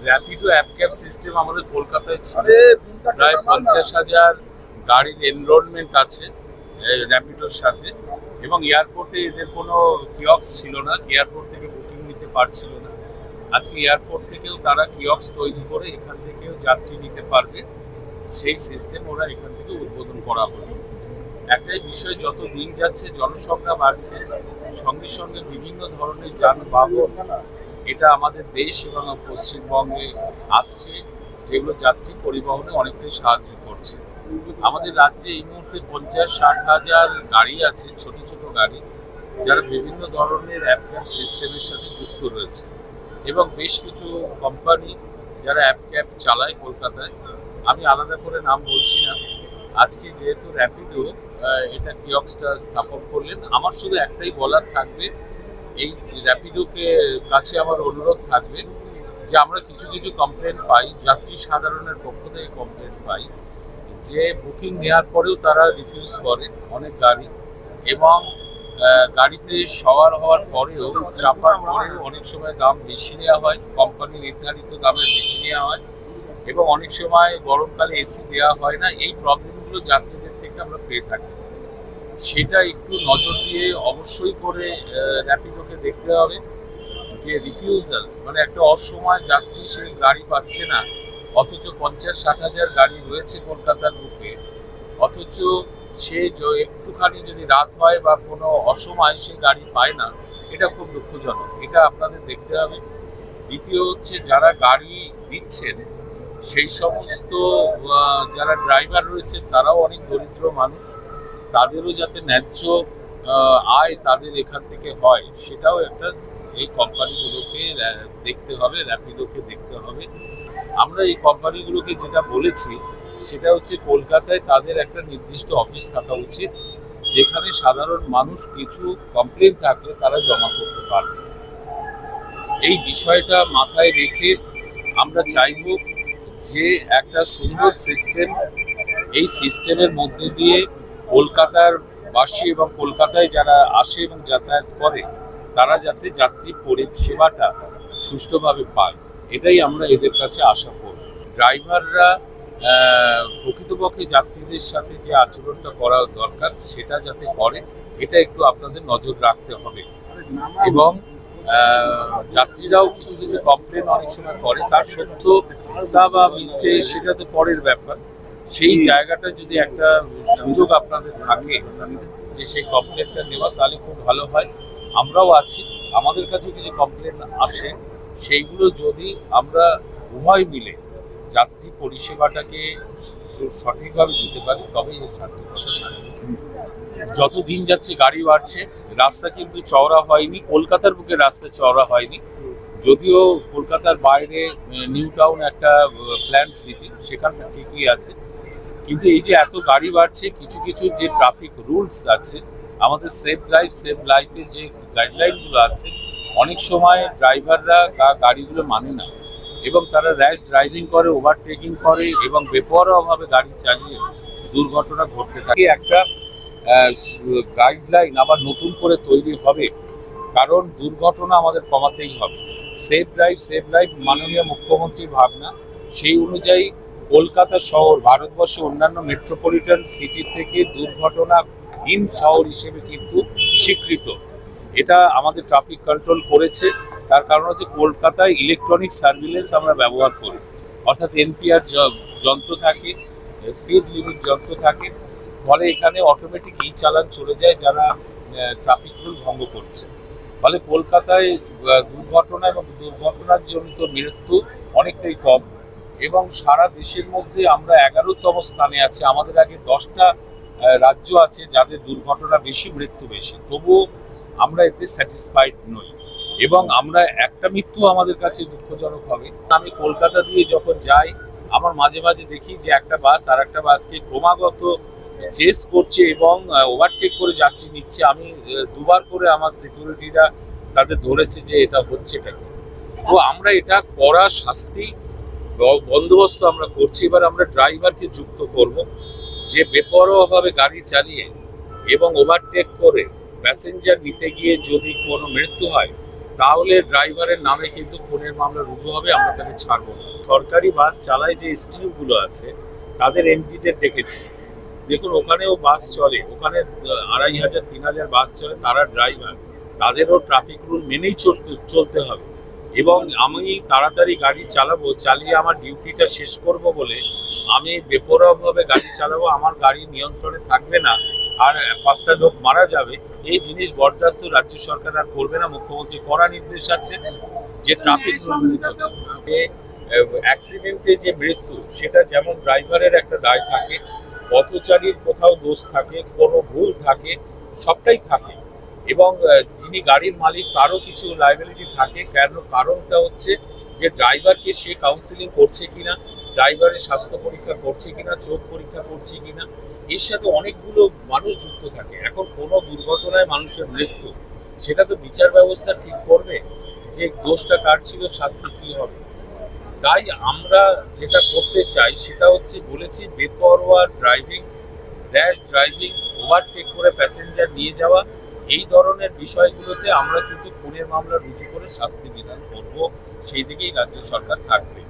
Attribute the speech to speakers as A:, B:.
A: Rapido app cab system আমাদের কলকাতায় ছিল। প্রায় 50,000 গাড়ির এনরোলমেন্ট আছে র্যাপিডোর সাথে, এবং এয়ারপোর্টে এদের কোনো কিয়ক্স ছিল না, এয়ারপোর্ট থেকে বুকিং নিতে পারছিল না। আজকে এয়ারপোর্ট থেকেও তারা কিয়ক্স তৈরি করে এখান থেকেও যাত্রী নিতে পারবে, সেই সিস্টেম ওরা এখান থেকে উদ্বোধন করা হলো। একটাই বিষয়, যত দিন যাচ্ছে জনসংখ্যা বাড়ছে, সঙ্গে সঙ্গে বিভিন্ন ধরনের যানবাহন এটা আমাদের দেশ এবং পশ্চিমবঙ্গে আসছে, যেগুলো যাত্রী পরিবহনে অনেকটাই সাহায্য করছে। আমাদের রাজ্যে এই মুহূর্তে 50-60 হাজার গাড়ি আছে, ছোট ছোট গাড়ি, যারা বিভিন্ন ধরনের অ্যাপ ক্যাব সিস্টেমের সাথে যুক্ত রয়েছে, এবং বেশ কিছু কোম্পানি যারা অ্যাপ ক্যাব চালায় কলকাতায়। আমি আলাদা করে নাম বলছি না। আজকে যেহেতু র্যাপিডো এটা কিয়ক্সটা স্থাপন করলেন, আমার শুধু একটাই বলার থাকবে, এই র্যাপিডোকে কাছে আমার অনুরোধ থাকবে যে আমরা কিছু কিছু কমপ্লেন পাই, যাত্রী সাধারণের পক্ষ থেকে কমপ্লেন পাই, যে বুকিং নেওয়ার পরেও তারা রিফিউজ করে অনেক গাড়ি, এবং গাড়িতে সওয়ার হওয়ার পরেও চাপার পরেও অনেক সময় দাম বেশি নেওয়া হয়, কোম্পানি নির্ধারিত দামের বেশি নেওয়া হয়, এবং অনেক সময় গরমকালে এসি দেওয়া হয় না। এই প্রবলেমগুলো যাত্রীদের থেকে আমরা পেয়ে থাকি। সেটা একটু নজর দিয়ে অবশ্যই করে র্যাপিডোকে দেখতে হবে, যে রিফিউজাল মানে একটা অসময় যাত্রী সে গাড়ি পাচ্ছে না, অথচ 50-60 হাজার গাড়ি রয়েছে কলকাতার বুকে, অথচ সে একটুখানি যদি রাত হয় বা কোনো অসময় সে গাড়ি পায় না, এটা খুব দুঃখজনক। এটা আপনাদের দেখতে হবে। দ্বিতীয় হচ্ছে, যারা গাড়ি দিচ্ছেন সেই সমস্ত যারা ড্রাইভার রয়েছেন তারাও অনেক দরিদ্র মানুষ, তাদেরও যাতে ন্যায্য আয় তাদের এখান থেকে হয়, সেটাও একটা এই কোম্পানিগুলোকে দেখতে হবে, র্যাপিডোকে দেখতে হবে। আমরা এই কোম্পানিগুলোকে যেটা বলেছি সেটা হচ্ছে, কলকাতায় তাদের একটা নির্দিষ্ট অফিস থাকা উচিত, যেখানে সাধারণ মানুষ কিছু কমপ্লেন থাকলে তারা জমা করতে পারবে। এই বিষয়টা মাথায় রেখে আমরা চাইব যে একটা সুন্দর সিস্টেম, এই সিস্টেমের মধ্যে দিয়ে কলকাতার বাসী এবং কলকাতায় যারা আসে এবং যাতায়াত করে তারা যাতে যাত্রী পরিষেবাটা সুষ্ঠুভাবে পায়, এটাই আমরা এদের কাছে আশা করব। ড্রাইভাররা প্রকৃতপক্ষে যাত্রীদের সাথে যে আচরণটা করা দরকার সেটা যাতে করে, এটা একটু আপনাদের নজর রাখতে হবে। এবং যাত্রীরাও কিছু কিছু কমপ্লেন অনেক সময় করে, তার সত্যতা বা মিথ্যে সেটা তো পরের ব্যাপার। সেই জায়গাটা যদি একটা সুযোগ আপনাদের থাকে যে সেই কমপ্লেনটা নেওয়া, তাহলে খুব ভালো হয়। আমরাও আছি, আমাদের কাছে কিছু কমপ্লেন আসে, সেইগুলো যদি আমরা উভয় মিলে যাত্রী পরিষেবাটাকে সঠিকভাবে দিতে পারি, তবেই এর সার্থকতা থাকবে। যত দিন যাচ্ছে গাড়ি বাড়ছে, রাস্তা কিন্তু চওড়া হয়নি, কলকাতার বুকে রাস্তা চওড়া হয়নি, যদিও কলকাতার বাইরে নিউ টাউন একটা প্ল্যান সিটি, সেখানটা ঠিকই আছে। কিন্তু এই যে এত গাড়ি বাড়ছে, কিছু কিছু যে ট্রাফিক রুলস আছে, আমাদের সেফ ড্রাইভ সেফ লাইফের যে গাইডলাইনগুলো আছে, অনেক সময় ড্রাইভাররা গাড়িগুলো মানে না, এবং তারা র্যাশ ড্রাইভিং করে, ওভারটেকিং করে, এবং বেপরোয়াভাবে গাড়ি চালিয়ে দুর্ঘটনা ঘটতে থাকে। একটা গাইডলাইন আবার নতুন করে তৈরি হবে, কারণ দুর্ঘটনা আমাদের কমাতেই হবে। সেফ ড্রাইভ সেফ লাইফ মাননীয় মুখ্যমন্ত্রীর ভাবনা, সেই অনুযায়ী কলকাতা শহর ভারতবর্ষের অন্যান্য মেট্রোপলিটন সিটির থেকে দুর্ঘটনাহীন শহর হিসেবে কিন্তু স্বীকৃত। এটা আমাদের ট্রাফিক কন্ট্রোল করেছে, তার কারণ হচ্ছে কলকাতায় ইলেকট্রনিক সার্ভিলেন্স আমরা ব্যবহার করি, অর্থাৎ এনপিআর যন্ত্র থাকে, স্পিড লিমিট যন্ত্র থাকে, ফলে এখানে অটোমেটিক চালান চলে যায় যারা ট্রাফিক রুল ভঙ্গ করছে। ফলে কলকাতায় দুর্ঘটনা এবং দুর্ঘটনার জনিত মৃত্যু অনেকটাই কম, এবং সারা দেশের মধ্যে আমরা 11তম স্থানে আছি। আমাদের আগে 10টা রাজ্য আছে যাদের দুর্ঘটনা বেশি, মৃত্যু বেশি, তবুও আমরা এতে স্যাটিসফাইড নই, এবং আমরা একটা মৃত্যু আমাদের কাছে দুঃখজনক হবে। আমি কলকাতা দিয়ে যখন যাই, আমার মাঝে মাঝে দেখি যে একটা বাস আর একটা বাসকে ক্রমাগত চেস করছে এবং ওভারটেক করে যাত্রী নিচ্ছে। আমি দুবার করে আমার সিকিউরিটিরা তাদের ধরেছে যে এটা হচ্ছেটা কি। তো আমরা এটা কড়া শাস্তি বন্দোবস্ত আমরা করছি। এবার আমরা ড্রাইভারকে যুক্ত করব, যে বেপরোয়াভাবে গাড়ি চালিয়ে এবং ওভারটেক করে প্যাসেঞ্জার নিতে গিয়ে যদি কোনো মৃত্যু হয়, তাহলে ড্রাইভারের নামে কিন্তু খুনের মামলা রুজু হবে, আমরা তাকে ছাড়বো না। সরকারি বাস চালায় যে এসটিউ গুলো আছে তাদের এমডিদের ডেকেছি। দেখুন ওখানেও বাস চলে, ওখানে 2500-3000 বাস চলে, তারা ড্রাইভার, তাদেরও ট্রাফিক রুল মেনেই চলতে হবে। এবং আমি তাড়াতাড়ি গাড়ি চালাবো, চালিয়ে আমার ডিউটিটা শেষ করব বলে আমি বেপরোয়াভাবে গাড়ি চালাবো, আমার গাড়ি নিয়ন্ত্রণে থাকবে না, আর 5টা লোক মারা যাবে, এই জিনিস বরদাস্ত রাজ্য সরকার আর করবে না। মুখ্যমন্ত্রী কড়া নির্দেশ আছে যে ট্রাফিক রুল মেনে চলতে হবে। অ্যাক্সিডেন্টে যে মৃত্যু, সেটা যেমন ড্রাইভারের একটা দায় থাকে, পথচারীর কোথাও দোষ থাকে, কোনো ভুল থাকে, সবটাই থাকে। এবং যিনি গাড়ির মালিক তারও কিছু লায়াবিলিটি থাকে। কারণটা হচ্ছে যে ড্রাইভারকে সে কাউন্সিলিং করছে কিনা, ড্রাইভারের স্বাস্থ্য পরীক্ষা করছে কিনা, চোখ পরীক্ষা করছে কিনা, এর সাথে অনেকগুলো মানুষ যুক্ত থাকে। এখন কোনো দুর্ঘটনায় মানুষের মৃত্যু, সেটা তো বিচার ব্যবস্থা ঠিক করবে যে দোষটা কার ছিল, শাস্তি কি হবে। তাই আমরা যেটা করতে চাই সেটা হচ্ছে, বলেছি বেপরোয়া ড্রাইভিং, র্যাশ ড্রাইভিং, ওভারটেক করে প্যাসেঞ্জার নিয়ে যাওয়া, এই ধরনের বিষয়গুলোতে আমরা কিন্তু খুনের মামলা রুজু করে শাস্তি বিধান করব, সেই দিকেই রাজ্য সরকার থাকবে।